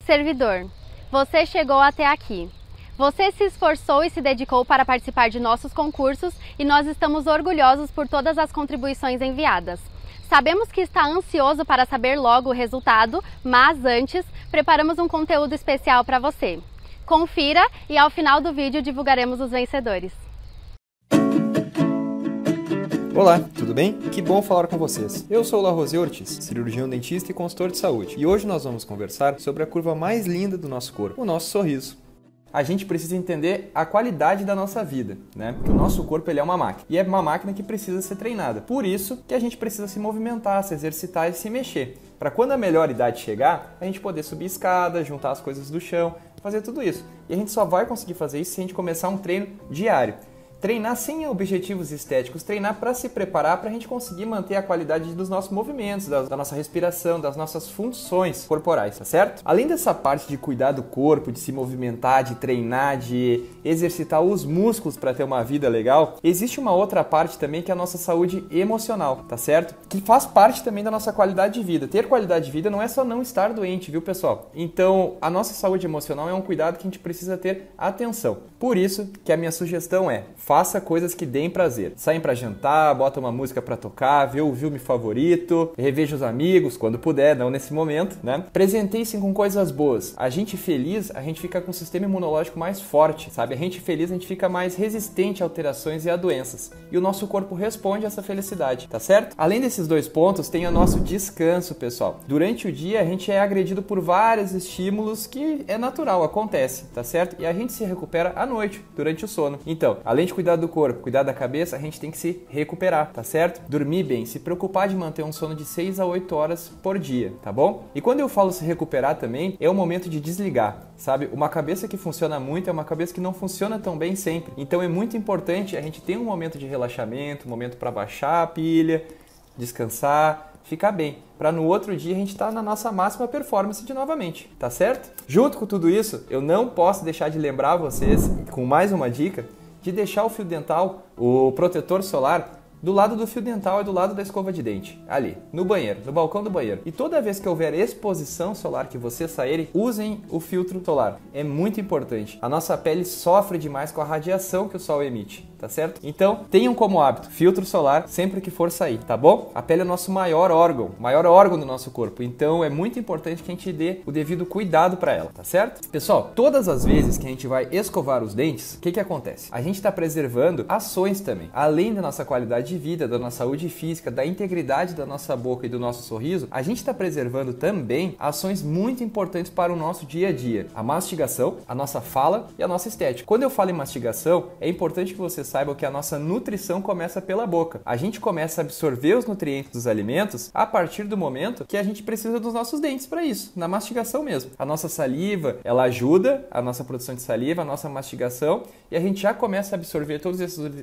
Servidor, você chegou até aqui. Você se esforçou e se dedicou para participar de nossos concursos e nós estamos orgulhosos por todas as contribuições enviadas. Sabemos que está ansioso para saber logo o resultado, mas antes, preparamos um conteúdo especial para você. Confira e ao final do vídeo divulgaremos os vencedores. Olá, tudo bem? Que bom falar com vocês. Eu sou o Larrose Ortiz, cirurgião dentista e consultor de saúde. E hoje nós vamos conversar sobre a curva mais linda do nosso corpo, o nosso sorriso. A gente precisa entender a qualidade da nossa vida, né? Porque o nosso corpo ele é uma máquina. E é uma máquina que precisa ser treinada. Por isso que a gente precisa se movimentar, se exercitar e se mexer. Para quando a melhor idade chegar, a gente poder subir escada, juntar as coisas do chão, fazer tudo isso. E a gente só vai conseguir fazer isso se a gente começar um treino diário. Treinar sem objetivos estéticos, treinar para se preparar para a gente conseguir manter a qualidade dos nossos movimentos, da nossa respiração, das nossas funções corporais, tá certo? Além dessa parte de cuidar do corpo, de se movimentar, de treinar, de exercitar os músculos para ter uma vida legal, existe uma outra parte também que é a nossa saúde emocional, tá certo? Que faz parte também da nossa qualidade de vida. Ter qualidade de vida não é só não estar doente, viu, pessoal? Então, a nossa saúde emocional é um cuidado que a gente precisa ter atenção. Por isso que a minha sugestão é: faça coisas que deem prazer. Saem pra jantar, bota uma música pra tocar, vê o filme favorito, reveja os amigos quando puder, não nesse momento, né? Presenteie-se com coisas boas. A gente feliz, a gente fica com o sistema imunológico mais forte, sabe? A gente feliz, a gente fica mais resistente a alterações e a doenças. E o nosso corpo responde a essa felicidade, tá certo? Além desses dois pontos, tem o nosso descanso, pessoal. Durante o dia, a gente é agredido por vários estímulos que é natural, acontece, tá certo? E a gente se recupera à noite, durante o sono. Então, além de cuidar do corpo, cuidar da cabeça, a gente tem que se recuperar, tá certo? Dormir bem, se preocupar de manter um sono de 6 a 8 horas por dia, tá bom? E quando eu falo se recuperar também, é o momento de desligar, sabe? Uma cabeça que funciona muito é uma cabeça que não funciona tão bem sempre. Então é muito importante a gente ter um momento de relaxamento, um momento para baixar a pilha, descansar, ficar bem, para no outro dia a gente estar na nossa máxima performance de novamente, tá certo? Junto com tudo isso, eu não posso deixar de lembrar vocês, com mais uma dica, de deixar o fio dental, o protetor solar, do lado do fio dental e do lado da escova de dente, ali, no banheiro, no balcão do banheiro. E toda vez que houver exposição solar, que vocês saírem, usem o filtro solar. É muito importante. A nossa pele sofre demais com a radiação que o sol emite, tá certo? Então, tenham como hábito filtro solar sempre que for sair, tá bom? A pele é o nosso maior órgão do nosso corpo. Então, é muito importante que a gente dê o devido cuidado para ela, tá certo? Pessoal, todas as vezes que a gente vai escovar os dentes, o que acontece? A gente está preservando ações também. Além da nossa qualidade de vida, da nossa saúde física, da integridade da nossa boca e do nosso sorriso, a gente está preservando também ações muito importantes para o nosso dia a dia. A mastigação, a nossa fala e a nossa estética. Quando eu falo em mastigação, é importante que vocês saibam que a nossa nutrição começa pela boca. A gente começa a absorver os nutrientes dos alimentos a partir do momento que a gente precisa dos nossos dentes para isso, na mastigação mesmo. A nossa saliva, ela ajuda a nossa produção de saliva, a nossa mastigação, e a gente já começa a absorver todos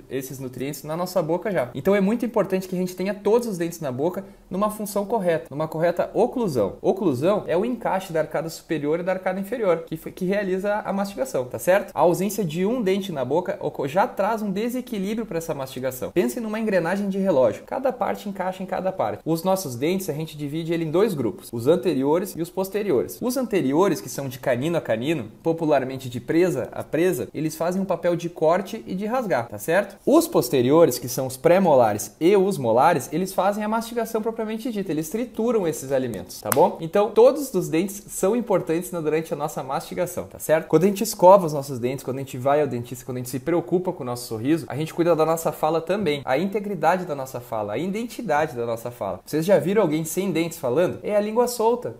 esses nutrientes na nossa boca já. Então é muito importante que a gente tenha todos os dentes na boca numa função correta, numa correta oclusão. Oclusão é o encaixe da arcada superior e da arcada inferior, que realiza a mastigação, tá certo? A ausência de um dente na boca já traz um desequilíbrio para essa mastigação. Pense numa engrenagem de relógio. Cada parte encaixa em cada parte. Os nossos dentes, a gente divide ele em dois grupos, os anteriores e os posteriores. Os anteriores, que são de canino a canino, popularmente de presa a presa, eles fazem um papel de corte e de rasgar, tá certo? Os posteriores, que são os pré-molares e os molares, eles fazem a mastigação propriamente dita, eles trituram esses alimentos, tá bom? Então, todos os dentes são importantes durante a nossa mastigação, tá certo? Quando a gente escova os nossos dentes, quando a gente vai ao dentista, quando a gente se preocupa com o nosso sorriso, a gente cuida da nossa fala também, a integridade da nossa fala, a identidade da nossa fala. Vocês já viram alguém sem dentes falando? É a língua solta,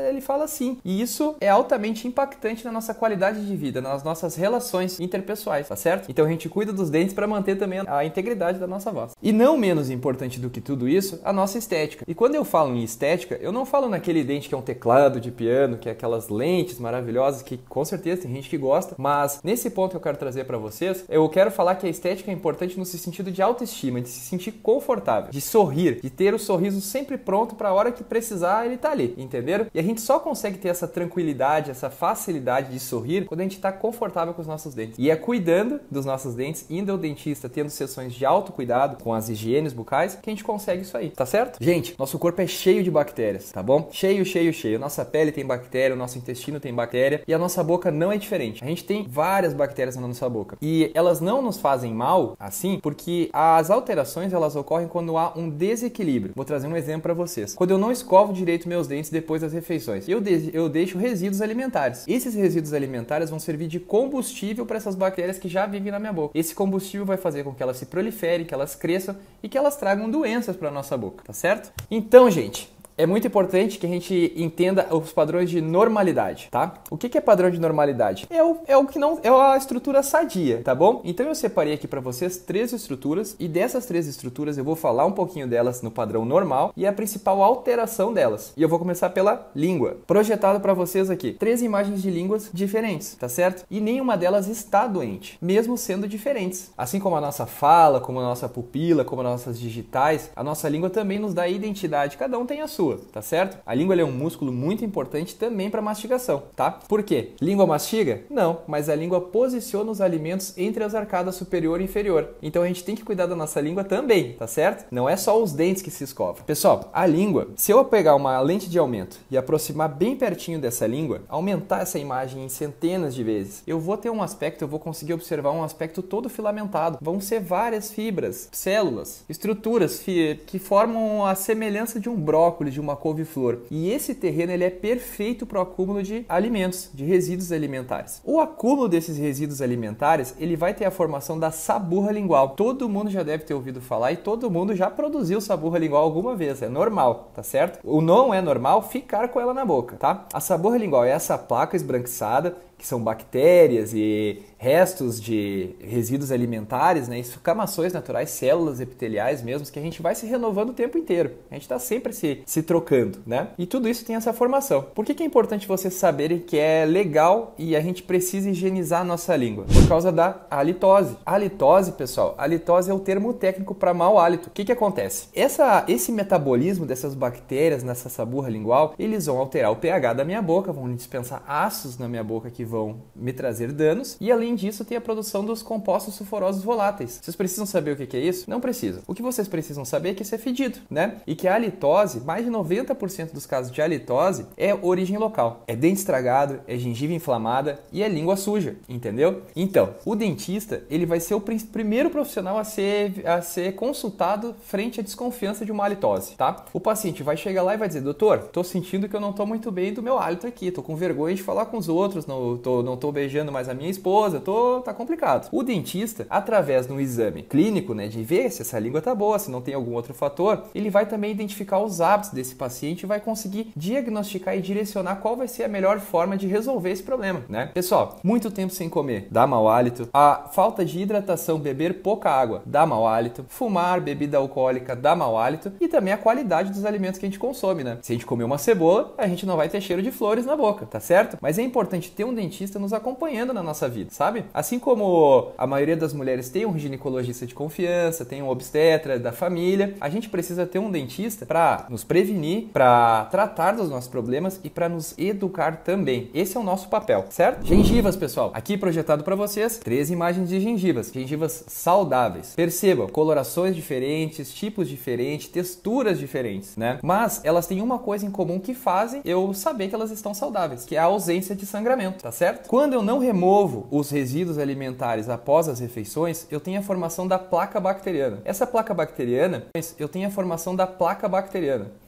ele fala assim. E isso é altamente impactante na nossa qualidade de vida, nas nossas relações interpessoais, tá certo? Então a gente cuida dos dentes para manter também a integridade da nossa voz. E não menos importante do que tudo isso, a nossa estética. E quando eu falo em estética, eu não falo naquele dente que é um teclado de piano, que é aquelas lentes maravilhosas que com certeza tem gente que gosta, mas nesse ponto que eu quero trazer para vocês é eu quero falar que a estética é importante no sentido de autoestima, de se sentir confortável, de sorrir, de ter o sorriso sempre pronto para a hora que precisar ele tá ali, entenderam? E a gente só consegue ter essa tranquilidade, essa facilidade de sorrir quando a gente está confortável com os nossos dentes. E é cuidando dos nossos dentes, indo ao dentista, tendo sessões de autocuidado com as higienes bucais, que a gente consegue isso aí, tá certo? Gente, nosso corpo é cheio de bactérias, tá bom? Cheio, cheio, cheio. Nossa pele tem bactéria, o nosso intestino tem bactéria e a nossa boca não é diferente. A gente tem várias bactérias na nossa boca e elas não nos fazem mal, assim, porque as alterações elas ocorrem quando há um desequilíbrio. Vou trazer um exemplo para vocês. Quando eu não escovo direito meus dentes depois das refeições, eu deixo resíduos alimentares. Esses resíduos alimentares vão servir de combustível para essas bactérias que já vivem na minha boca. Esse combustível vai fazer com que elas se proliferem, que elas cresçam e que elas tragam doenças para nossa boca, tá certo? Então, gente, é muito importante que a gente entenda os padrões de normalidade, tá? O que é padrão de normalidade? É o que não é a estrutura sadia, tá bom? Então eu separei aqui para vocês 3 estruturas e dessas 3 estruturas eu vou falar um pouquinho delas no padrão normal e a principal alteração delas. E eu vou começar pela língua. Projetado para vocês aqui 3 imagens de línguas diferentes, tá certo? E nenhuma delas está doente, mesmo sendo diferentes. Assim como a nossa fala, como a nossa pupila, como as nossas digitais, a nossa língua também nos dá identidade. Cada um tem a sua, tá certo? A língua é um músculo muito importante também para mastigação, tá? Por quê? Língua mastiga? Não, mas a língua posiciona os alimentos entre as arcadas superior e inferior. Então a gente tem que cuidar da nossa língua também, tá certo? Não é só os dentes que se escovam. Pessoal, a língua, se eu pegar uma lente de aumento e aproximar bem pertinho dessa língua, aumentar essa imagem em centenas de vezes, eu vou ter um aspecto, eu vou conseguir observar um aspecto todo filamentado. Vão ser várias fibras, células, estruturas que formam a semelhança de um brócolis, de uma couve-flor. E esse terreno ele é perfeito para o acúmulo de alimentos, de resíduos alimentares. O acúmulo desses resíduos alimentares, ele vai ter a formação da saburra lingual. Todo mundo já deve ter ouvido falar e todo mundo já produziu saburra lingual alguma vez. É normal, tá certo? O não é normal ficar com ela na boca, tá? A saburra lingual é essa placa esbranquiçada, que são bactérias e restos de resíduos alimentares, né? Escamações naturais, células epiteliais mesmo, que a gente vai se renovando o tempo inteiro. A gente está sempre se trocando, né? E tudo isso tem essa formação. Por que é importante vocês saberem que é legal e a gente precisa higienizar a nossa língua? Por causa da halitose. A halitose, pessoal, a halitose é o termo técnico para mau hálito. O que acontece? Esse metabolismo dessas bactérias nessa saburra lingual, eles vão alterar o pH da minha boca, vão dispensar ácidos na minha boca que vão me trazer danos e além disso tem a produção dos compostos sulfurosos voláteis. Vocês precisam saber o que é isso? Não precisam. O que vocês precisam saber é que isso é fedido, né? E que a halitose, mais de 90% dos casos de halitose é origem local. É dente estragado, é gengiva inflamada e é língua suja, entendeu? Então, o dentista, ele vai ser o primeiro profissional a ser consultado frente à desconfiança de uma halitose, tá? O paciente vai chegar lá e vai dizer, doutor, tô sentindo que eu não tô muito bem do meu hálito aqui, tô com vergonha de falar com os outros, não tô beijando mais a minha esposa, tá complicado. O dentista, através de um exame clínico, né, de ver se essa língua tá boa, se não tem algum outro fator, ele vai também identificar os hábitos desse paciente e vai conseguir diagnosticar e direcionar qual vai ser a melhor forma de resolver esse problema, né? Pessoal, muito tempo sem comer dá mau hálito, a falta de hidratação, beber pouca água dá mau hálito, fumar bebida alcoólica dá mau hálito e também a qualidade dos alimentos que a gente consome, né? Se a gente comer uma cebola, a gente não vai ter cheiro de flores na boca, tá certo? Mas é importante ter um dentista nos acompanhando na nossa vida, sabe? Assim como a maioria das mulheres tem um ginecologista de confiança, tem um obstetra da família, a gente precisa ter um dentista para nos prevenir, para tratar dos nossos problemas e para nos educar também. Esse é o nosso papel, certo? Gengivas, pessoal. Aqui projetado para vocês 3 imagens de gengivas. Gengivas saudáveis. Percebam, colorações diferentes, tipos diferentes, texturas diferentes, né? Mas elas têm uma coisa em comum que fazem eu saber que elas estão saudáveis, que é a ausência de sangramento, tá certo? Quando eu não removo os resíduos alimentares após as refeições, eu tenho a formação da placa bacteriana. Essa placa bacteriana,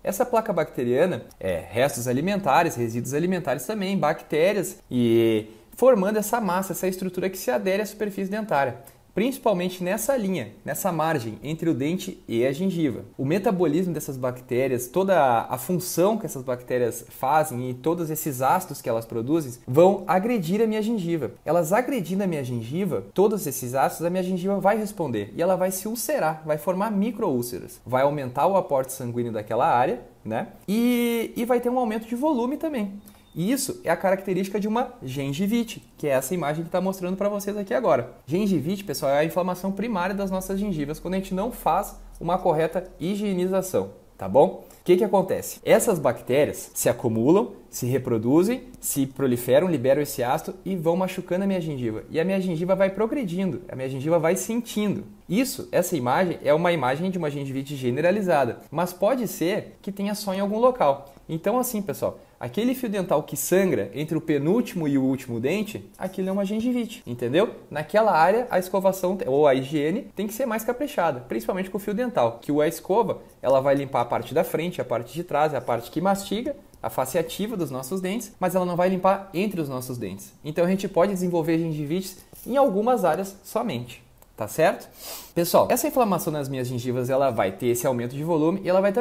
Essa placa bacteriana é restos alimentares, resíduos alimentares também, bactérias e formando essa massa, essa estrutura que se adere à superfície dentária. Principalmente nessa linha, nessa margem entre o dente e a gengiva. O metabolismo dessas bactérias, toda a função que essas bactérias fazem e todos esses ácidos que elas produzem vão agredir a minha gengiva. Elas agredindo a minha gengiva, todos esses ácidos, a minha gengiva vai responder e ela vai se ulcerar, vai formar microúlceras. Vai aumentar o aporte sanguíneo daquela área, né? E vai ter um aumento de volume também. E isso é a característica de uma gengivite, que é essa imagem que está mostrando para vocês aqui agora. Gengivite, pessoal, é a inflamação primária das nossas gengivas quando a gente não faz uma correta higienização, tá bom? O que acontece? Essas bactérias se acumulam, se reproduzem, se proliferam, liberam esse ácido e vão machucando a minha gengiva. E a minha gengiva vai progredindo, a minha gengiva vai sentindo. Essa imagem é uma imagem de uma gengivite generalizada, mas pode ser que tenha só em algum local. Então assim, pessoal, aquele fio dental que sangra entre o penúltimo e o último dente, aquilo é uma gengivite, entendeu? Naquela área, a escovação ou a higiene tem que ser mais caprichada, principalmente com o fio dental, que a escova ela vai limpar a parte da frente, a parte de trás, a parte que mastiga, a face ativa dos nossos dentes, mas ela não vai limpar entre os nossos dentes. Então a gente pode desenvolver gengivites em algumas áreas somente. Tá certo? Pessoal, essa inflamação nas minhas gengivas, ela vai ter esse aumento de volume e ela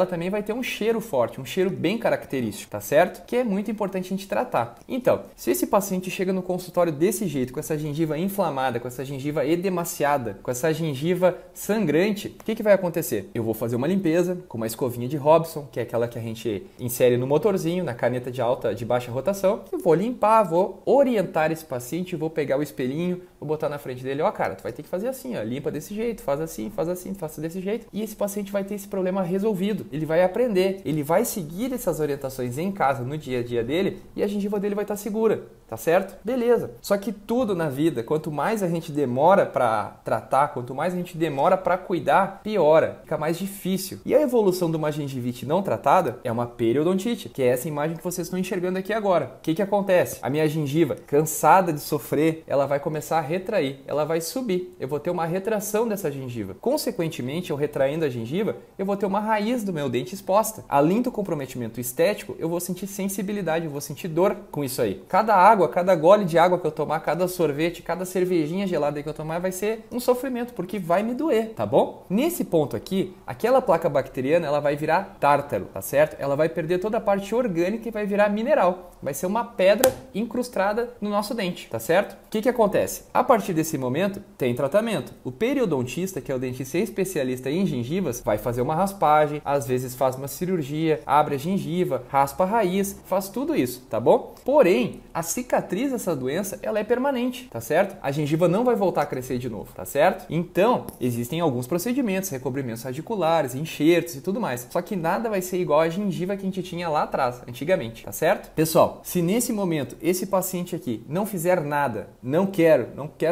também vai ter um cheiro forte, um cheiro bem característico, tá certo? Que é muito importante a gente tratar. Então, se esse paciente chega no consultório desse jeito, com essa gengiva inflamada, com essa gengiva edemaciada, com essa gengiva sangrante, o que vai acontecer? Eu vou fazer uma limpeza com uma escovinha de Robson, que é aquela que a gente insere no motorzinho, na caneta de baixa rotação. Eu vou limpar, vou orientar esse paciente, vou pegar o espelhinho, vou botar na frente dele, ó, cara, tu vai ter que fazer assim, ó, limpa desse jeito, faz assim, faça desse jeito. E esse paciente vai ter esse problema resolvido. Ele vai aprender, ele vai seguir essas orientações em casa, no dia a dia dele, e a gengiva dele vai estar segura, tá certo? Beleza. Só que tudo na vida, quanto mais a gente demora para tratar, quanto mais a gente demora para cuidar, piora, fica mais difícil. E a evolução de uma gengivite não tratada é uma periodontite, que é essa imagem que vocês estão enxergando aqui agora. O que acontece? A minha gengiva, cansada de sofrer, ela vai começar a retrair, ela vai subir. Eu vou ter uma retração dessa gengiva. Consequentemente, eu retraindo a gengiva, eu vou ter uma raiz do meu dente exposta. Além do comprometimento estético, eu vou sentir sensibilidade, eu vou sentir dor com isso aí. Cada gole de água que eu tomar, cada sorvete, cada cervejinha gelada que eu tomar vai ser um sofrimento, porque vai me doer, tá bom? Nesse ponto aqui, aquela placa bacteriana, ela vai virar tártaro, tá certo? Ela vai perder toda a parte orgânica e vai virar mineral. Vai ser uma pedra incrustada no nosso dente, tá certo? O que acontece? A partir desse momento, tem tratamento. O periodontista, que é o dentista especialista em gengivas, vai fazer uma raspagem, às vezes faz uma cirurgia, abre a gengiva, raspa a raiz, faz tudo isso, tá bom? Porém, a cicatriz dessa doença, ela é permanente, tá certo? A gengiva não vai voltar a crescer de novo, tá certo? Então, existem alguns procedimentos, recobrimentos radiculares, enxertos e tudo mais. Só que nada vai ser igual à gengiva que a gente tinha lá atrás, antigamente, tá certo? Pessoal, se nesse momento esse paciente aqui não fizer nada, não quero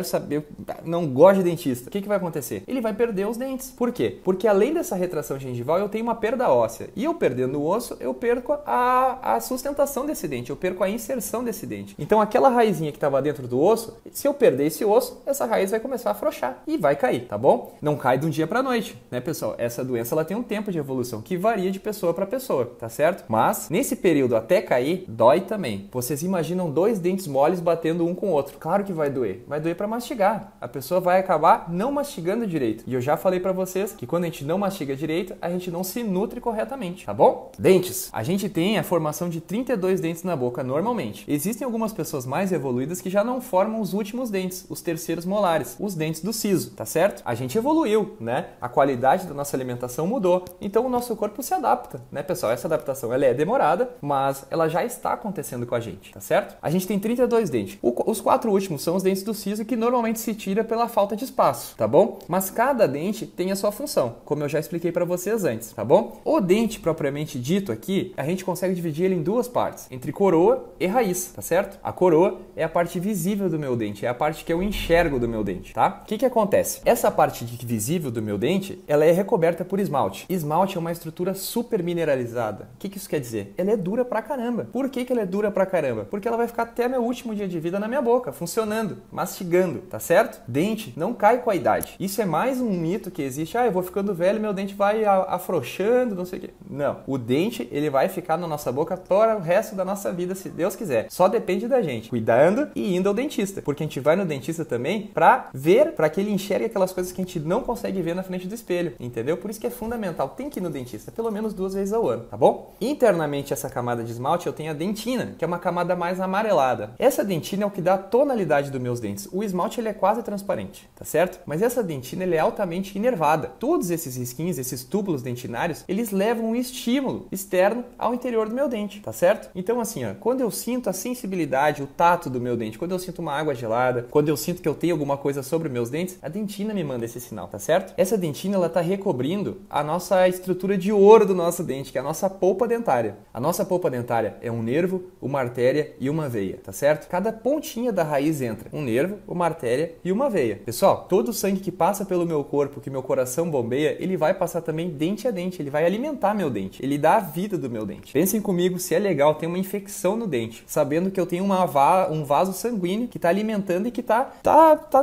saber, não gosto de dentista, o que vai acontecer? Ele vai perder os dentes. Por quê? Porque além dessa retração gengival, eu tenho uma perda óssea. E eu perdendo o osso, eu perco a sustentação desse dente, eu perco a inserção desse dente. Então aquela raizinha que estava dentro do osso, se eu perder esse osso, essa raiz vai começar a afrouxar e vai cair, tá bom? Não cai de um dia para a noite, né, pessoal? Essa doença ela tem um tempo de evolução que varia de pessoa para pessoa, tá certo? Mas nesse período até cair, dói também. Vocês imaginam dois dentes moles batendo um com o outro? Claro que vai doer. Vai doer para mastigar. A pessoa vai acabar não mastigando direito. E eu já falei para vocês que quando a gente não mastiga direito, a gente não se nutre corretamente, tá bom? Dentes. A gente tem a formação de 32 dentes na boca normalmente. Existem algumas pessoas mais evoluídas que já não formam os últimos dentes, os terceiros molares, os dentes do siso, tá certo? A gente evoluiu, né? A qualidade da nossa alimentação mudou. Então o nosso corpo se adapta, né, pessoal? Essa adaptação ela é demorada, mas ela já está acontecendo com a gente, tá certo? A gente tem 32 dentes. Os 4 últimos são os dentes do siso que normalmente se tira pela falta de espaço, tá bom? Mas cada dente tem a sua função, como eu já expliquei para vocês antes, tá bom? O dente propriamente dito aqui, a gente consegue dividir ele em duas partes, entre coroa e raiz, tá certo? A coroa é a parte visível do meu dente, é a parte que eu enxergo do meu dente, tá? O que acontece? Essa parte visível do meu dente, ela é recoberta por esmalte. Esmalte é uma estrutura super mineralizada. O que isso quer dizer? Ela é dura pra caramba. Por que ela é dura pra caramba? Porque ela vai ficar até meu último dia de vida na minha boca, funcionando, mastigando, tá certo? Dente não cai com a idade. Isso é mais um mito que existe. Eu vou ficando velho, meu dente vai afrouxando, não sei o quê. Não. O dente, ele vai ficar na nossa boca para o resto da nossa vida, se Deus quiser. Só depende da gente, cuidando e indo ao dentista. Porque a gente vai no dentista também pra ver, pra que ele enxergue aquelas coisas que a gente não consegue ver na frente do espelho, entendeu? Por isso que é fundamental, tem que ir no dentista pelo menos 2 vezes ao ano, tá bom? Internamente, essa camada de esmalte, eu tenho a dentina, que é uma camada mais amarelada. Essa dentina é o que dá a tonalidade dos meus dentes. o esmalte ele é quase transparente, tá certo? Mas essa dentina ele é altamente inervada. Todos esses risquinhos, esses túbulos dentinários, eles levam um estímulo externo ao interior do meu dente, tá certo? Então assim, ó, quando eu sinto a sensibilidade, o tato do meu dente, quando eu sinto uma água gelada, quando eu sinto que eu tenho alguma coisa sobre meus dentes, a dentina me manda esse sinal, tá certo? Essa dentina, ela tá recobrindo a nossa estrutura de ouro do nosso dente, que é a nossa polpa dentária. A nossa polpa dentária é um nervo, uma artéria e uma veia, tá certo? Cada pontinha da raiz entra um nervo, uma artéria e uma veia. Pessoal, todo o sangue que passa pelo meu corpo, que meu coração bombeia, ele vai passar também dente a dente, ele vai alimentar meu dente, ele dá a vida do meu dente. Pensem comigo se é legal ter uma infecção no dente, sabendo que eu tenho um vaso sanguíneo que está alimentando e que tá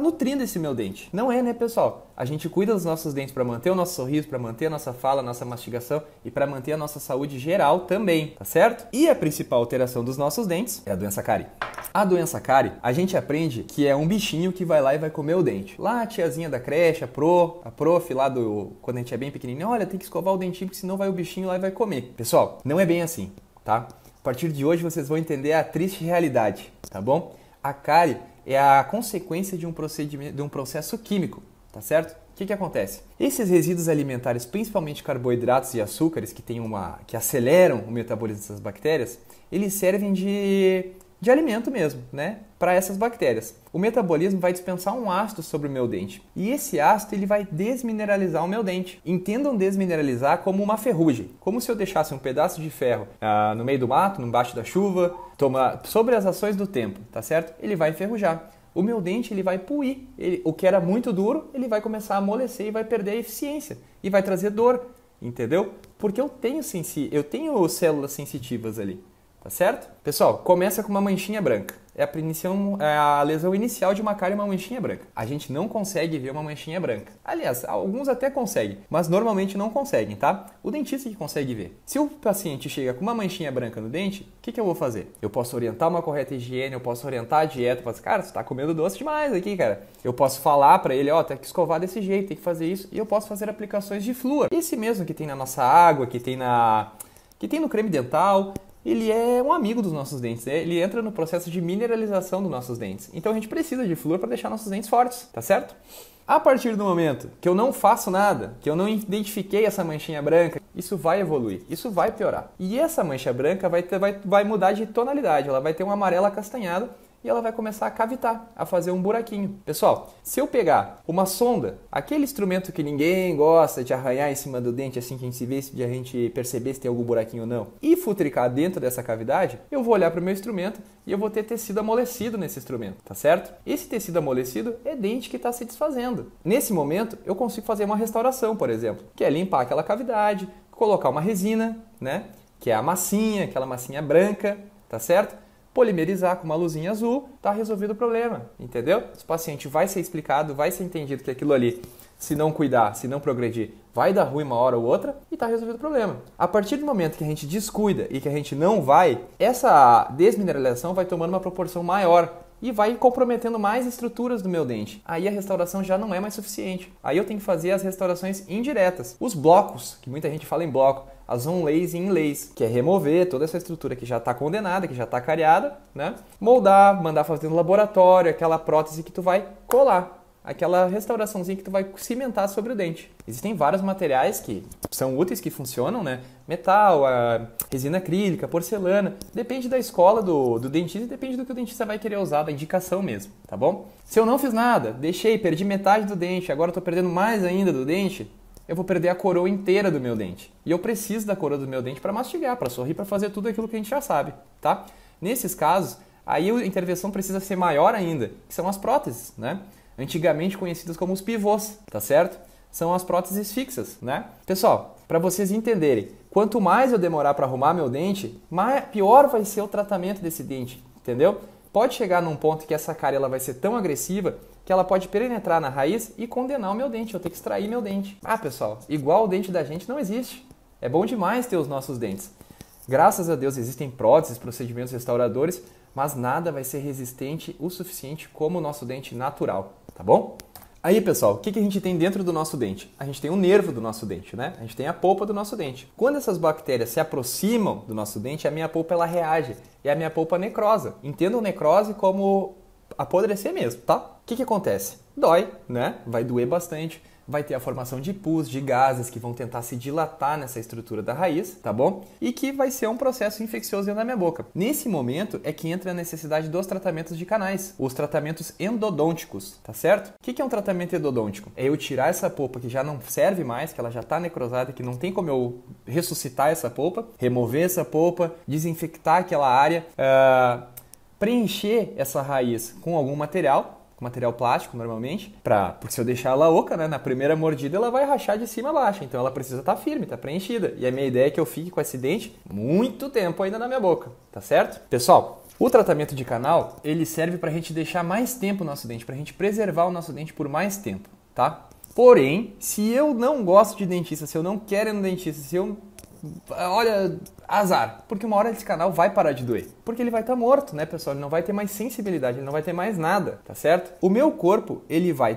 nutrindo esse meu dente. Não é, né, pessoal? A gente cuida dos nossos dentes para manter o nosso sorriso, para manter a nossa fala, a nossa mastigação e para manter a nossa saúde geral também, tá certo? E a principal alteração dos nossos dentes é a doença cárie. A doença cárie, a gente aprende que é um bichinho que vai lá e vai comer o dente. Lá a tiazinha da creche, a prof lá quando a gente é bem pequenininho, olha, tem que escovar o dentinho porque senão vai o bichinho lá e vai comer. Pessoal, não é bem assim, tá? A partir de hoje vocês vão entender a triste realidade, tá bom? A cárie é a consequência de um processo químico, tá certo? O que acontece? Esses resíduos alimentares, principalmente carboidratos e açúcares, que aceleram o metabolismo dessas bactérias, eles servem de alimento mesmo, né? Para essas bactérias. O metabolismo vai dispensar um ácido sobre o meu dente. E esse ácido ele vai desmineralizar o meu dente. Entendam desmineralizar como uma ferrugem. Como se eu deixasse um pedaço de ferro no meio do mato, embaixo da chuva, sobre as ações do tempo, tá certo? Ele vai enferrujar. O meu dente ele vai puir. O que era muito duro, ele vai começar a amolecer e vai perder a eficiência. E vai trazer dor, entendeu? Porque eu tenho células sensitivas ali. Tá certo? Pessoal, começa com uma manchinha branca. É a lesão inicial de uma cárie, uma manchinha branca. A gente não consegue ver uma manchinha branca. Aliás, alguns até conseguem, mas normalmente não conseguem, tá? O dentista que consegue ver. Se o paciente chega com uma manchinha branca no dente, o que eu vou fazer? Eu posso orientar uma correta higiene, eu posso orientar a dieta, posso cara, você tá comendo doce demais aqui, cara. Eu posso falar pra ele, tem que escovar desse jeito, tem que fazer isso, e eu posso fazer aplicações de flúor. Esse mesmo que tem na nossa água, que tem no creme dental, ele é um amigo dos nossos dentes, né? Ele entra no processo de mineralização dos nossos dentes. Então a gente precisa de flúor para deixar nossos dentes fortes, tá certo? A partir do momento que eu não faço nada, que eu não identifiquei essa manchinha branca, isso vai evoluir, isso vai piorar. E essa mancha branca vai mudar de tonalidade, ela vai ter um amarelo acastanhado e ela vai começar a cavitar, a fazer um buraquinho. Pessoal, se eu pegar uma sonda, aquele instrumento que ninguém gosta de arranhar em cima do dente assim que a gente vê, de a gente perceber se tem algum buraquinho ou não, e futricar dentro dessa cavidade, eu vou olhar para o meu instrumento e eu vou ter tecido amolecido nesse instrumento, tá certo? Esse tecido amolecido é dente que está se desfazendo. Nesse momento, eu consigo fazer uma restauração, por exemplo, que é limpar aquela cavidade, colocar uma resina, né? Que é a massinha, aquela massinha branca, tá certo? Polimerizar com uma luzinha azul, tá resolvido o problema, entendeu? O paciente vai ser explicado, vai ser entendido que aquilo ali, se não cuidar, se não progredir, vai dar ruim uma hora ou outra e tá resolvido o problema. A partir do momento que a gente descuida e que a gente não vai, essa desmineralização vai tomando uma proporção maior e vai comprometendo mais estruturas do meu dente. Aí a restauração já não é mais suficiente. Aí eu tenho que fazer as restaurações indiretas. Os blocos, que muita gente fala em bloco, as onlays e inlays, que é remover toda essa estrutura que já está condenada, que já está cariada, né? Moldar, mandar fazer no laboratório, aquela prótese que tu vai colar. Aquela restauraçãozinha que tu vai cimentar sobre o dente. Existem vários materiais que são úteis, que funcionam, né? Metal, resina acrílica, porcelana. Depende da escola do dentista e depende do que o dentista vai querer usar, da indicação mesmo, tá bom? Se eu não fiz nada, perdi metade do dente, agora eu tô perdendo mais ainda do dente, eu vou perder a coroa inteira do meu dente. E eu preciso da coroa do meu dente para mastigar, para sorrir, para fazer tudo aquilo que a gente já sabe, tá? Nesses casos, aí a intervenção precisa ser maior ainda, que são as próteses, né? Antigamente conhecidas como os pivôs, tá certo? São as próteses fixas, né? Pessoal, para vocês entenderem, quanto mais eu demorar para arrumar meu dente, pior vai ser o tratamento desse dente, entendeu? Pode chegar num ponto que essa cárie ela vai ser tão agressiva que ela pode penetrar na raiz e condenar o meu dente, eu ter que extrair meu dente. Pessoal, igual o dente da gente não existe. É bom demais ter os nossos dentes. Graças a Deus existem próteses, procedimentos restauradores, mas nada vai ser resistente o suficiente como o nosso dente natural, tá bom? Aí, pessoal, o que a gente tem dentro do nosso dente? A gente tem o nervo do nosso dente, né? A gente tem a polpa do nosso dente. Quando essas bactérias se aproximam do nosso dente, a minha polpa ela reage e a minha polpa necrosa. Entendam necrose como apodrecer mesmo, tá? O que acontece? Dói, né? Vai doer bastante. Vai ter a formação de pus, de gases que vão tentar se dilatar nessa estrutura da raiz, tá bom? E que vai ser um processo infeccioso dentro da minha boca. Nesse momento é que entra a necessidade dos tratamentos de canais, os tratamentos endodônticos, tá certo? O que é um tratamento endodôntico? É eu tirar essa polpa que já não serve mais, que ela já está necrosada, que não tem como eu ressuscitar essa polpa, remover essa polpa, desinfectar aquela área, preencher essa raiz com algum material plástico normalmente, porque se eu deixar ela oca, né, na primeira mordida ela vai rachar de cima a baixo, então ela precisa estar firme, estar preenchida. E a minha ideia é que eu fique com esse dente muito tempo ainda na minha boca, tá certo? Pessoal, o tratamento de canal, ele serve para a gente deixar mais tempo o nosso dente, para a gente preservar o nosso dente por mais tempo, tá? Porém, se eu não gosto de dentista, se eu não quero ir no dentista, olha, azar, porque uma hora esse canal vai parar de doer, porque ele vai estar morto, né, pessoal? Ele não vai ter mais sensibilidade, ele não vai ter mais nada, tá certo? O meu corpo, ele vai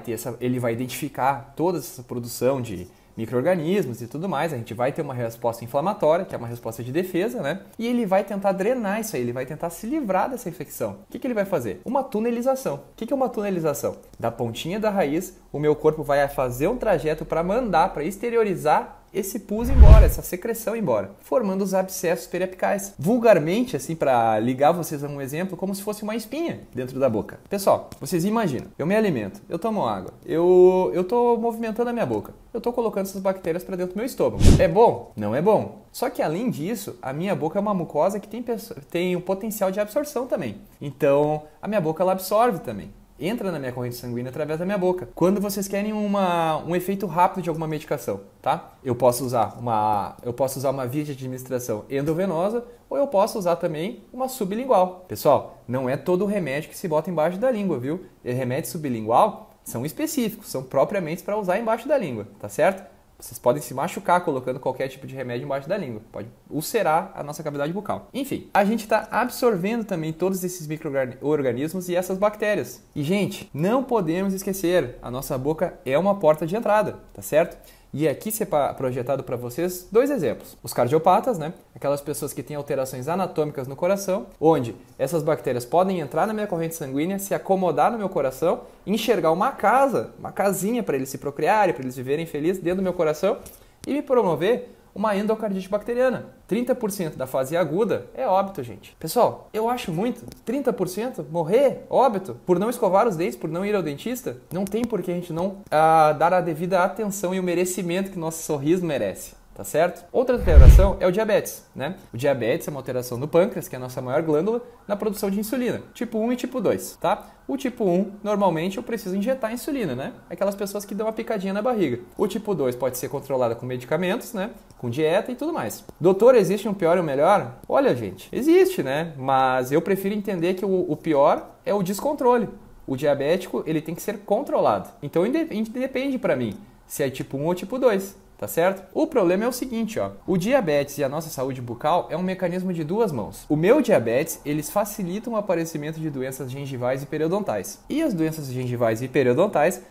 identificar toda essa produção de micro-organismos e tudo mais, a gente vai ter uma resposta inflamatória, que é uma resposta de defesa, né? E ele vai tentar drenar isso aí, ele vai tentar se livrar dessa infecção. O que ele vai fazer? Uma tunelização. O que é uma tunelização? Da pontinha da raiz, o meu corpo vai fazer um trajeto para para exteriorizar esse pus embora, essa secreção embora, formando os abscessos periapicais. Vulgarmente, assim, para ligar vocês a um exemplo, como se fosse uma espinha dentro da boca. Pessoal, vocês imaginam, eu me alimento, eu tomo água, eu estou movimentando a minha boca, eu estou colocando essas bactérias para dentro do meu estômago. É bom? Não é bom. Só que além disso, a minha boca é uma mucosa que tem um potencial de absorção também. Então, a minha boca ela absorve também. Entra na minha corrente sanguínea através da minha boca. Quando vocês querem um efeito rápido de alguma medicação, tá? Eu posso usar uma via de administração endovenosa ou eu posso usar também uma sublingual. Pessoal, não é todo remédio que se bota embaixo da língua, viu? E remédio sublingual são específicos, são propriamente para usar embaixo da língua, tá certo? Vocês podem se machucar colocando qualquer tipo de remédio embaixo da língua. Pode ulcerar a nossa cavidade bucal. Enfim, a gente está absorvendo também todos esses micro-organismos e essas bactérias. E, gente, não podemos esquecer, a nossa boca é uma porta de entrada, tá certo? E aqui projetado para vocês 2 exemplos. Os cardiopatas, né? Aquelas pessoas que têm alterações anatômicas no coração, onde essas bactérias podem entrar na minha corrente sanguínea, se acomodar no meu coração, enxergar uma casinha para eles se procriarem, para eles viverem felizes dentro do meu coração e me promover uma endocardite bacteriana. 30% da fase aguda é óbito, gente. Pessoal, eu acho muito. 30% morrer, óbito, por não escovar os dentes, por não ir ao dentista. Não tem por que a gente não dar a devida atenção e o merecimento que nosso sorriso merece. Tá certo? Outra alteração é o diabetes, né? O diabetes é uma alteração no pâncreas, que é a nossa maior glândula, na produção de insulina, tipo 1 e tipo 2, tá? O tipo 1, normalmente eu preciso injetar insulina, né? Aquelas pessoas que dão uma picadinha na barriga. O tipo 2 pode ser controlado com medicamentos, né? Com dieta e tudo mais. Doutor, existe um pior e um melhor? Olha, gente, existe, né? Mas eu prefiro entender que o pior é o descontrole. O diabético, ele tem que ser controlado. Então, independe para mim se é tipo 1 ou tipo 2. Tá certo? O problema é o seguinte, ó. O diabetes e a nossa saúde bucal é um mecanismo de 2 mãos. O meu diabetes, eles facilitam o aparecimento de doenças gengivais e periodontais. E as doenças gengivais e periodontais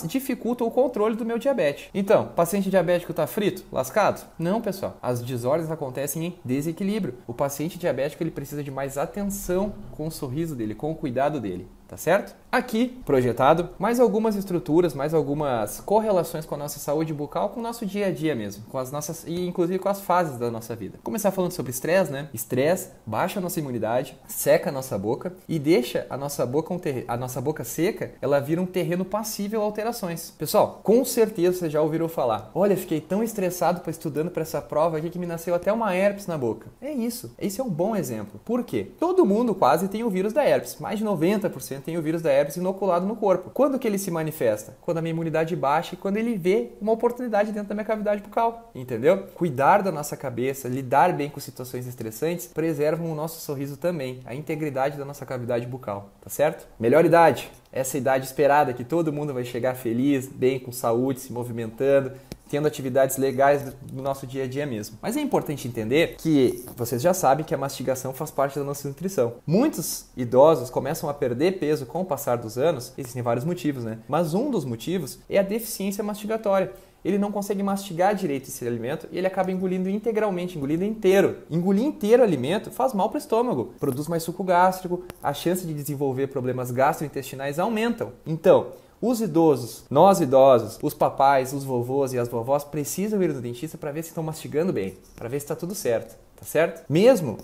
dificultam o controle do meu diabetes. Então, paciente diabético está frito? Lascado? Não, pessoal. As desordens acontecem em desequilíbrio. O paciente diabético ele precisa de mais atenção com o sorriso dele, com o cuidado dele. Tá certo? Aqui, projetado, mais algumas estruturas, mais algumas correlações com a nossa saúde bucal, com o nosso dia a dia mesmo, com as nossas e inclusive com as fases da nossa vida. Começar falando sobre estresse, né? Estresse baixa a nossa imunidade, seca a nossa boca e deixa a nossa boca seca, ela vira um terreno passível a alterações. Pessoal, com certeza vocês já ouviram falar: olha, fiquei tão estressado estudando para essa prova aqui que me nasceu até uma herpes na boca. É isso. Esse é um bom exemplo. Por quê? Todo mundo quase tem o vírus da herpes. Mais de 90% tem o vírus da herpes inoculado no corpo. Quando que ele se manifesta? Quando a minha imunidade baixa e quando ele vê uma oportunidade dentro da minha cavidade bucal. Entendeu? Cuidar da nossa cabeça, lidar bem com situações estressantes, preservam o nosso sorriso também, a integridade da nossa cavidade bucal. Tá certo? Melhor idade. Essa idade esperada que todo mundo vai chegar feliz, bem, com saúde, se movimentando, tendo atividades legais no nosso dia a dia mesmo. Mas é importante entender que vocês já sabem que a mastigação faz parte da nossa nutrição. Muitos idosos começam a perder peso com o passar dos anos, existem vários motivos, né? Mas um dos motivos é a deficiência mastigatória. ele não consegue mastigar direito esse alimento e ele acaba engolindo integralmente, engolindo inteiro. Engolir inteiro o alimento faz mal para o estômago, produz mais suco gástrico, a chance de desenvolver problemas gastrointestinais aumentam. Então, os idosos, nós idosos, os papais, os vovôs e as vovós precisam ir no dentista para ver se estão mastigando bem, para ver se está tudo certo, tá certo? Mesmo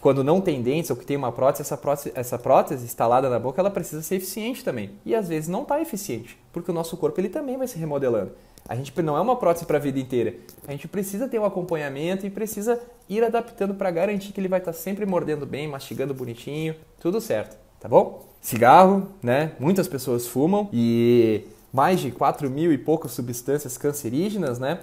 quando não tem dentes ou que tem uma prótese, essa prótese instalada na boca, ela precisa ser eficiente também. E às vezes não está eficiente, porque o nosso corpo ele também vai se remodelando. A gente não é uma prótese para a vida inteira. A gente precisa ter um acompanhamento e precisa ir adaptando para garantir que ele vai estar sempre mordendo bem, mastigando bonitinho, tudo certo, tá bom? Cigarro, né? Muitas pessoas fumam e mais de 4.000 e poucas substâncias cancerígenas, né?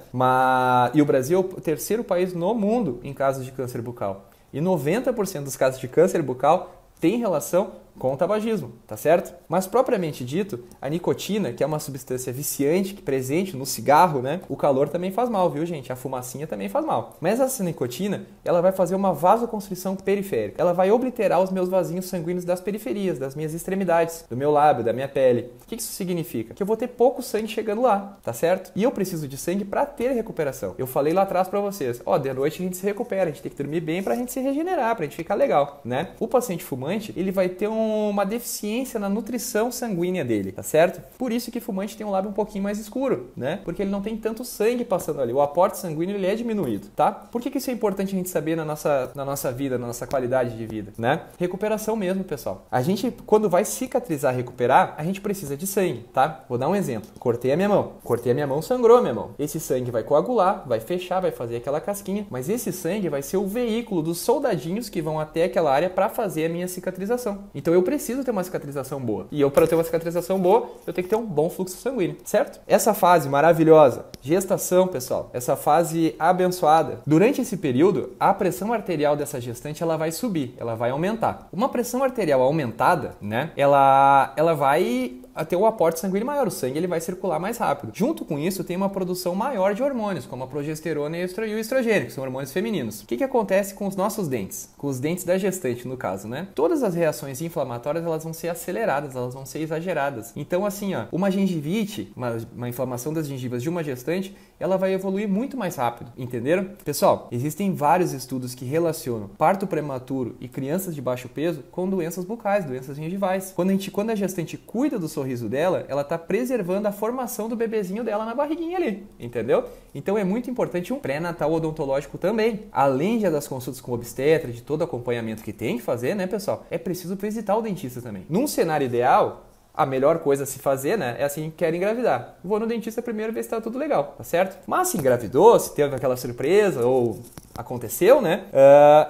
E o Brasil é o terceiro país no mundo em casos de câncer bucal. E 90% dos casos de câncer bucal tem relação com o tabagismo, tá certo? Mas propriamente dito, a nicotina, que é uma substância viciante presente no cigarro, né? O calor também faz mal, viu, gente? A fumacinha também faz mal. Mas essa nicotina, ela vai fazer uma vasoconstrição periférica. Ela vai obliterar os meus vasinhos sanguíneos das periferias, das minhas extremidades, do meu lábio, da minha pele. O que isso significa? Que eu vou ter pouco sangue chegando lá, tá certo? E eu preciso de sangue para ter recuperação. Eu falei lá atrás para vocês, de noite a gente se recupera, a gente tem que dormir bem pra gente se regenerar, pra gente ficar legal, né? O paciente fumante, ele vai ter uma deficiência na nutrição sanguínea dele, tá certo? Por isso que fumante tem um lábio um pouquinho mais escuro, né? Porque ele não tem tanto sangue passando ali, o aporte sanguíneo ele é diminuído, tá? Por que isso é importante a gente saber na nossa vida, na nossa qualidade de vida, né? Recuperação mesmo, pessoal. A gente, quando vai cicatrizar, recuperar, a gente precisa de sangue, tá? Vou dar um exemplo. Cortei a minha mão, sangrou a minha mão. Esse sangue vai coagular, vai fechar, vai fazer aquela casquinha, mas esse sangue vai ser o veículo dos soldadinhos que vão até aquela área para fazer a minha cicatrização. Então eu preciso ter uma cicatrização boa. E para ter uma cicatrização boa, eu tenho que ter um bom fluxo sanguíneo, certo? Essa fase maravilhosa, gestação, pessoal, essa fase abençoada. Durante esse período, a pressão arterial dessa gestante, ela vai subir, ela vai aumentar. Uma pressão arterial aumentada, né? Ela vai ter um aporte sanguíneo maior, o sangue ele vai circular mais rápido. Junto com isso, tem uma produção maior de hormônios, como a progesterona e o estrogênio, que são hormônios femininos. O que acontece com os nossos dentes? Com os dentes da gestante, no caso, né? Todas as reações inflamatórias, elas vão ser aceleradas, elas vão ser exageradas. Então, assim, uma gengivite, uma inflamação das gengivas de uma gestante, ela vai evoluir muito mais rápido, entenderam? Pessoal, existem vários estudos que relacionam parto prematuro e crianças de baixo peso com doenças bucais, doenças gengivais. Quando a gestante cuida do sorriso dela, ela está preservando a formação do bebezinho dela na barriguinha ali, entendeu? Então é muito importante um pré-natal odontológico também. Além das consultas com obstetra, de todo acompanhamento que tem que fazer, né, pessoal? É preciso visitar o dentista também. Num cenário ideal, a melhor coisa a se fazer, né, é assim que quer engravidar. Vou no dentista primeiro ver se tá tudo legal, tá certo? Mas se engravidou, se teve aquela surpresa ou aconteceu, né,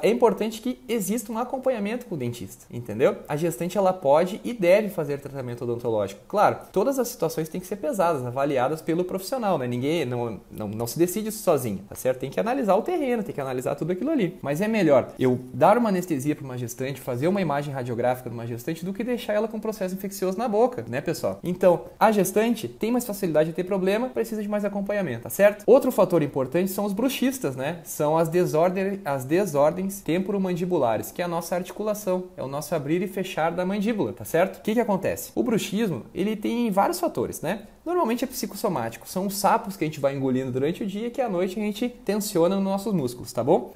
é importante que exista um acompanhamento com o dentista, entendeu? A gestante, ela pode e deve fazer tratamento odontológico. Claro, todas as situações têm que ser pesadas, avaliadas pelo profissional, né? Ninguém, não se decide isso sozinho, tá certo? Tem que analisar o terreno, tem que analisar tudo aquilo ali. Mas é melhor eu dar uma anestesia para uma gestante, fazer uma imagem radiográfica de uma gestante, do que deixar ela com um processo infeccioso na boca, né, pessoal? Então, a gestante tem mais facilidade de ter problema, precisa de mais acompanhamento, tá certo? Outro fator importante são os bruxistas, né? São as desordens temporomandibulares, que é a nossa articulação, é o nosso abrir e fechar da mandíbula, tá certo? O que acontece? O bruxismo, ele tem vários fatores, né? Normalmente é psicossomático, são os sapos que a gente vai engolindo durante o dia, que à noite a gente tensiona nos nossos músculos, tá bom?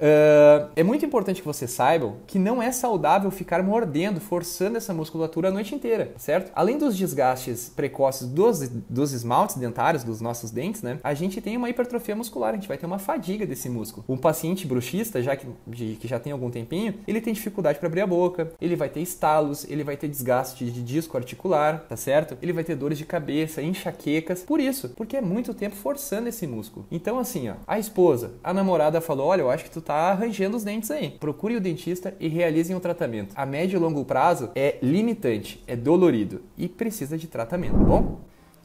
É muito importante que vocês saibam que não é saudável ficar mordendo, forçando essa musculatura a noite inteira, certo? Além dos desgastes precoces dos esmaltes dentários, dos nossos dentes, né? A gente tem uma hipertrofia muscular, a gente vai ter uma fadiga desse músculo. Um paciente bruxista, que já tem algum tempinho, ele tem dificuldade para abrir a boca, ele vai ter estalos, ele vai ter desgaste de disco articular, tá certo? Ele vai ter dores de cabeça, enxaquecas, por isso, porque é muito tempo forçando esse músculo. Então assim, a esposa, a namorada falou, olha, eu acho que tu tá arranjando os dentes aí. Procure o dentista e realizem o tratamento. A médio e longo prazo é limitante, é dolorido e precisa de tratamento, tá bom?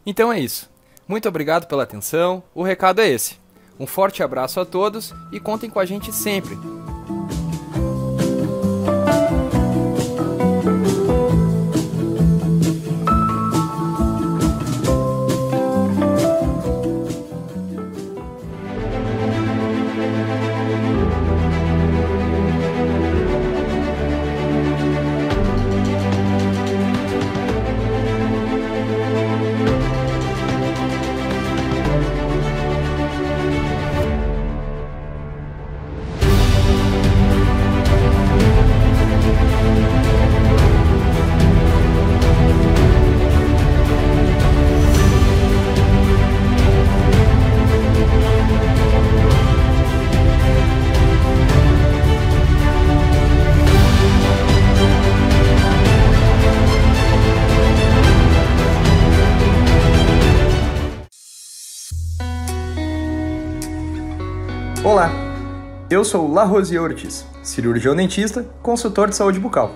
Então é isso. Muito obrigado pela atenção. O recado é esse. Um forte abraço a todos e contem com a gente sempre. Olá, eu sou o Larosier Ortiz, cirurgião dentista, consultor de saúde bucal.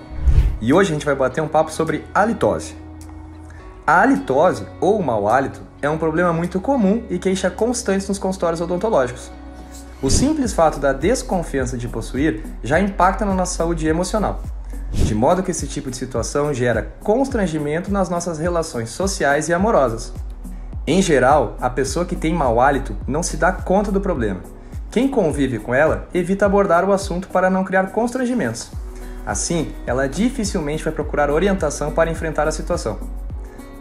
E hoje a gente vai bater um papo sobre halitose. A halitose, ou o mau hálito, é um problema muito comum e queixa constante nos consultórios odontológicos. O simples fato da desconfiança de possuir já impacta na nossa saúde emocional, de modo que esse tipo de situação gera constrangimento nas nossas relações sociais e amorosas. Em geral, a pessoa que tem mau hálito não se dá conta do problema. Quem convive com ela evita abordar o assunto para não criar constrangimentos. Assim, ela dificilmente vai procurar orientação para enfrentar a situação.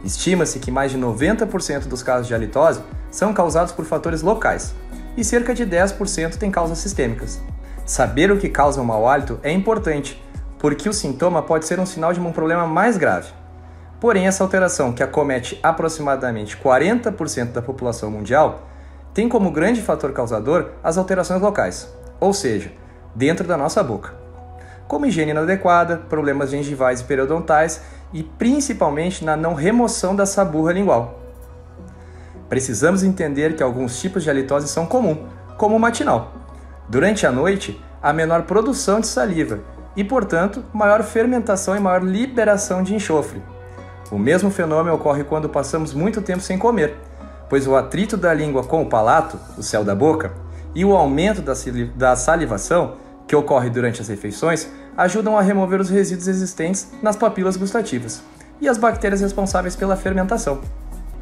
Estima-se que mais de 90% dos casos de halitose são causados por fatores locais e cerca de 10% têm causas sistêmicas. Saber o que causa o mau hálito é importante, porque o sintoma pode ser um sinal de um problema mais grave. Porém, essa alteração, que acomete aproximadamente 40% da população mundial, tem como grande fator causador as alterações locais, ou seja, dentro da nossa boca, como higiene inadequada, problemas gengivais e periodontais e principalmente na não remoção da saburra lingual. Precisamos entender que alguns tipos de halitose são comuns, como o matinal. Durante a noite, há menor produção de saliva e, portanto, maior fermentação e maior liberação de enxofre. O mesmo fenômeno ocorre quando passamos muito tempo sem comer, pois o atrito da língua com o palato, o céu da boca, e o aumento da salivação, que ocorre durante as refeições, ajudam a remover os resíduos existentes nas papilas gustativas e as bactérias responsáveis pela fermentação.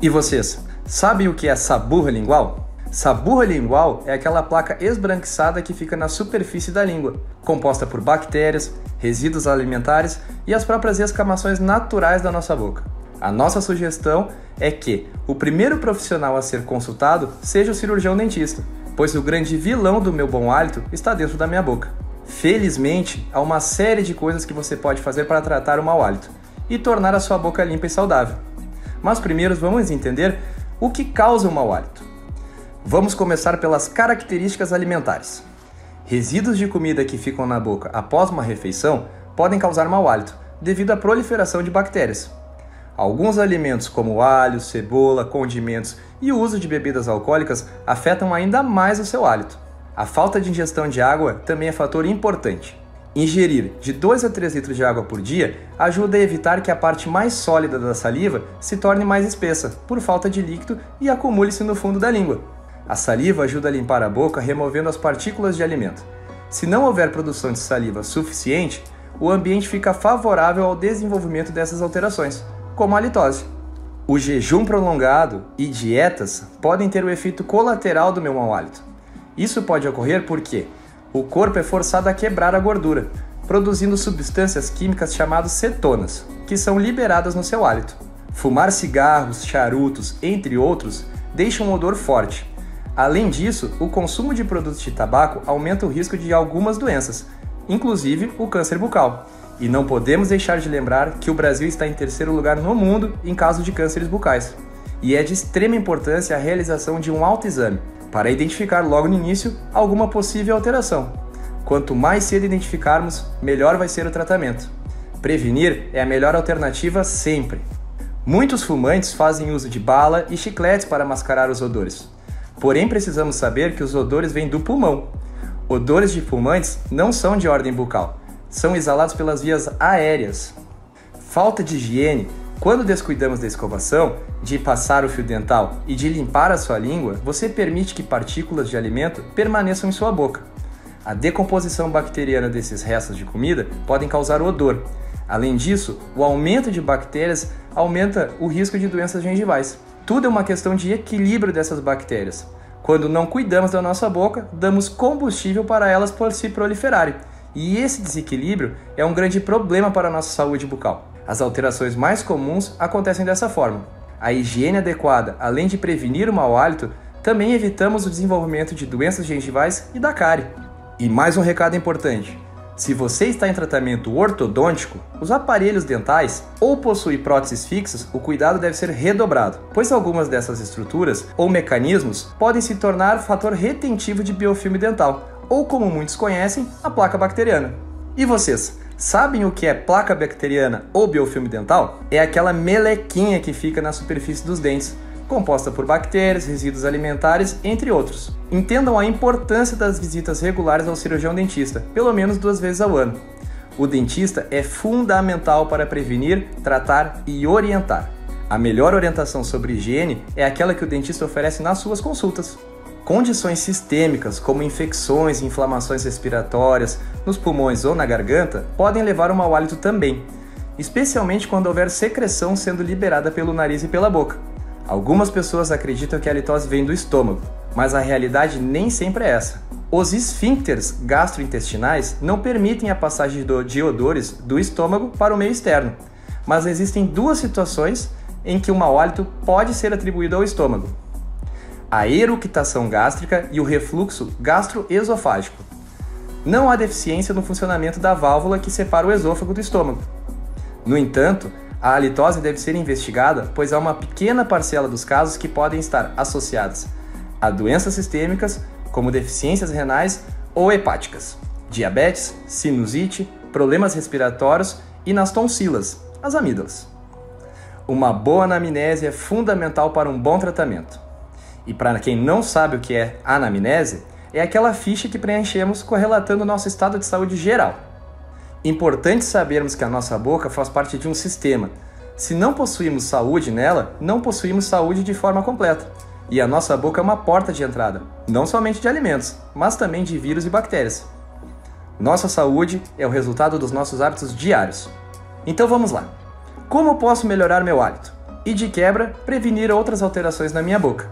E vocês, sabem o que é saburra lingual? Saburra lingual é aquela placa esbranquiçada que fica na superfície da língua, composta por bactérias, resíduos alimentares e as próprias escamações naturais da nossa boca. A nossa sugestão é que o primeiro profissional a ser consultado seja o cirurgião dentista, pois o grande vilão do meu bom hálito está dentro da minha boca. Felizmente, há uma série de coisas que você pode fazer para tratar o mau hálito e tornar a sua boca limpa e saudável. Mas primeiro vamos entender o que causa o mau hálito. Vamos começar pelas características alimentares. Resíduos de comida que ficam na boca após uma refeição podem causar mau hálito, devido à proliferação de bactérias. Alguns alimentos como alho, cebola, condimentos e o uso de bebidas alcoólicas afetam ainda mais o seu hálito. A falta de ingestão de água também é fator importante. Ingerir de 2 a 3 litros de água por dia ajuda a evitar que a parte mais sólida da saliva se torne mais espessa, por falta de líquido, e acumule-se no fundo da língua. A saliva ajuda a limpar a boca removendo as partículas de alimento. Se não houver produção de saliva suficiente, o ambiente fica favorável ao desenvolvimento dessas alterações, como a halitose. O jejum prolongado e dietas podem ter o efeito colateral do meu mau hálito. Isso pode ocorrer porque o corpo é forçado a quebrar a gordura, produzindo substâncias químicas chamadas cetonas, que são liberadas no seu hálito. Fumar cigarros, charutos, entre outros, deixa um odor forte. Além disso, o consumo de produtos de tabaco aumenta o risco de algumas doenças, inclusive o câncer bucal. E não podemos deixar de lembrar que o Brasil está em 3º lugar no mundo em caso de cânceres bucais. E é de extrema importância a realização de um autoexame, para identificar logo no início alguma possível alteração. Quanto mais cedo identificarmos, melhor vai ser o tratamento. Prevenir é a melhor alternativa sempre. Muitos fumantes fazem uso de bala e chicletes para mascarar os odores. Porém, precisamos saber que os odores vêm do pulmão. Odores de fumantes não são de ordem bucal, são exalados pelas vias aéreas. Falta de higiene. Quando descuidamos da escovação, de passar o fio dental e de limpar a sua língua, você permite que partículas de alimento permaneçam em sua boca. A decomposição bacteriana desses restos de comida podem causar odor. Além disso, o aumento de bactérias aumenta o risco de doenças gengivais. Tudo é uma questão de equilíbrio dessas bactérias. Quando não cuidamos da nossa boca, damos combustível para elas se proliferarem. E esse desequilíbrio é um grande problema para a nossa saúde bucal. As alterações mais comuns acontecem dessa forma. A higiene adequada, além de prevenir o mau hálito, também evitamos o desenvolvimento de doenças gengivais e da cárie. E mais um recado importante. Se você está em tratamento ortodôntico, os aparelhos dentais ou possui próteses fixas, o cuidado deve ser redobrado, pois algumas dessas estruturas ou mecanismos podem se tornar fator retentivo de biofilme dental, ou como muitos conhecem, a placa bacteriana. E vocês, sabem o que é placa bacteriana ou biofilme dental? É aquela melequinha que fica na superfície dos dentes, composta por bactérias, resíduos alimentares, entre outros. Entendam a importância das visitas regulares ao cirurgião dentista, pelo menos 2 vezes ao ano. O dentista é fundamental para prevenir, tratar e orientar. A melhor orientação sobre higiene é aquela que o dentista oferece nas suas consultas. Condições sistêmicas, como infecções e inflamações respiratórias nos pulmões ou na garganta, podem levar ao mau hálito também, especialmente quando houver secreção sendo liberada pelo nariz e pela boca. Algumas pessoas acreditam que a halitose vem do estômago, mas a realidade nem sempre é essa. Os esfíncteres gastrointestinais não permitem a passagem de odores do estômago para o meio externo, mas existem 2 situações em que o mau hálito pode ser atribuído ao estômago: a eructação gástrica e o refluxo gastroesofágico. Não há deficiência no funcionamento da válvula que separa o esôfago do estômago. No entanto, a halitose deve ser investigada, pois há uma pequena parcela dos casos que podem estar associados a doenças sistêmicas, como deficiências renais ou hepáticas, diabetes, sinusite, problemas respiratórios e nas tonsilas, as amígdalas. Uma boa anamnese é fundamental para um bom tratamento. E para quem não sabe o que é anamnese, é aquela ficha que preenchemos correlatando o nosso estado de saúde geral. Importante sabermos que a nossa boca faz parte de um sistema. Se não possuímos saúde nela, não possuímos saúde de forma completa. E a nossa boca é uma porta de entrada, não somente de alimentos, mas também de vírus e bactérias. Nossa saúde é o resultado dos nossos hábitos diários. Então vamos lá. Como posso melhorar meu hálito? E de quebra, prevenir outras alterações na minha boca?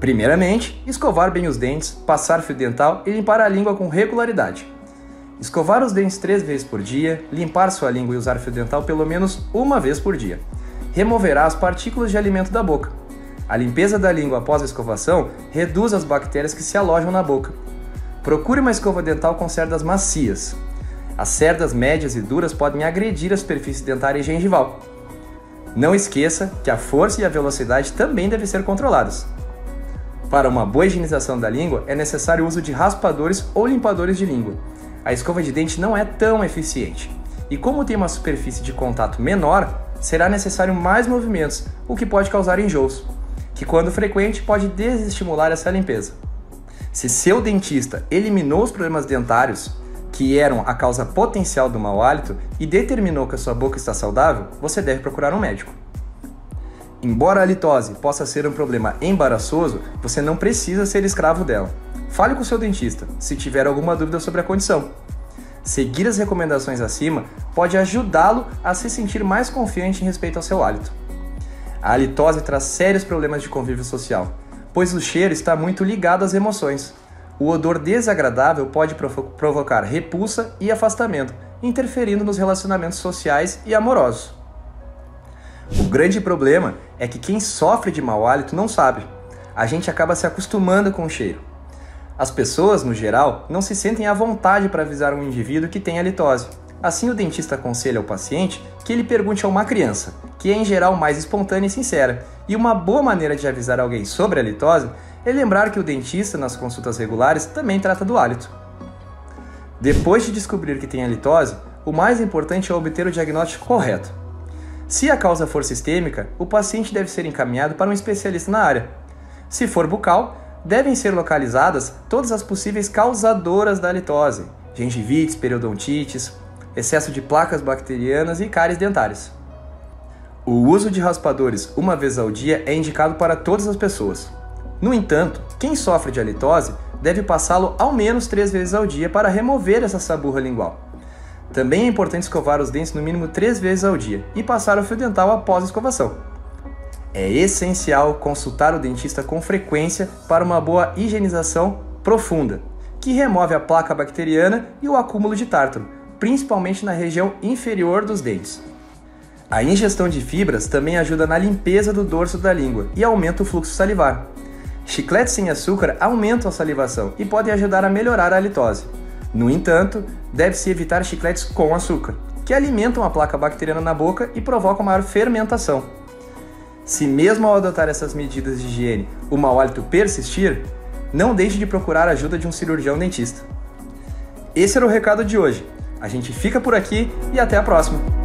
Primeiramente, escovar bem os dentes, passar fio dental e limpar a língua com regularidade. Escovar os dentes 3 vezes por dia, limpar sua língua e usar fio dental pelo menos 1 vez por dia. Removerá as partículas de alimento da boca. A limpeza da língua após a escovação reduz as bactérias que se alojam na boca. Procure uma escova dental com cerdas macias. As cerdas médias e duras podem agredir a superfície dentária e gengival. Não esqueça que a força e a velocidade também devem ser controladas. Para uma boa higienização da língua, é necessário o uso de raspadores ou limpadores de língua. A escova de dente não é tão eficiente. E como tem uma superfície de contato menor, será necessário mais movimentos, o que pode causar enjoos, que quando frequente pode desestimular essa limpeza. Se seu dentista eliminou os problemas dentários, que eram a causa potencial do mau hálito, e determinou que a sua boca está saudável, você deve procurar um médico. Embora a halitose possa ser um problema embaraçoso, você não precisa ser escravo dela. Fale com o seu dentista, se tiver alguma dúvida sobre a condição. Seguir as recomendações acima pode ajudá-lo a se sentir mais confiante em respeito ao seu hálito. A halitose traz sérios problemas de convívio social, pois o cheiro está muito ligado às emoções. O odor desagradável pode provocar repulsa e afastamento, interferindo nos relacionamentos sociais e amorosos. O grande problema é que quem sofre de mau hálito não sabe. A gente acaba se acostumando com o cheiro. As pessoas, no geral, não se sentem à vontade para avisar um indivíduo que tem halitose. Assim, o dentista aconselha ao paciente que ele pergunte a uma criança, que é em geral mais espontânea e sincera. E uma boa maneira de avisar alguém sobre a halitose é lembrar que o dentista, nas consultas regulares, também trata do hálito. Depois de descobrir que tem halitose, o mais importante é obter o diagnóstico correto. Se a causa for sistêmica, o paciente deve ser encaminhado para um especialista na área. Se for bucal, devem ser localizadas todas as possíveis causadoras da halitose: gengivites, periodontites, excesso de placas bacterianas e cáries dentárias. O uso de raspadores 1 vez ao dia é indicado para todas as pessoas. No entanto, quem sofre de halitose deve passá-lo ao menos 3 vezes ao dia para remover essa saburra lingual. Também é importante escovar os dentes no mínimo 3 vezes ao dia e passar o fio dental após a escovação. É essencial consultar o dentista com frequência para uma boa higienização profunda, que remove a placa bacteriana e o acúmulo de tártaro, principalmente na região inferior dos dentes. A ingestão de fibras também ajuda na limpeza do dorso da língua e aumenta o fluxo salivar. Chicletes sem açúcar aumentam a salivação e podem ajudar a melhorar a halitose. No entanto, deve-se evitar chicletes com açúcar, que alimentam a placa bacteriana na boca e provocam maior fermentação. Se mesmo ao adotar essas medidas de higiene o mau hálito persistir, não deixe de procurar a ajuda de um cirurgião dentista. Esse era o recado de hoje. A gente fica por aqui e até a próxima!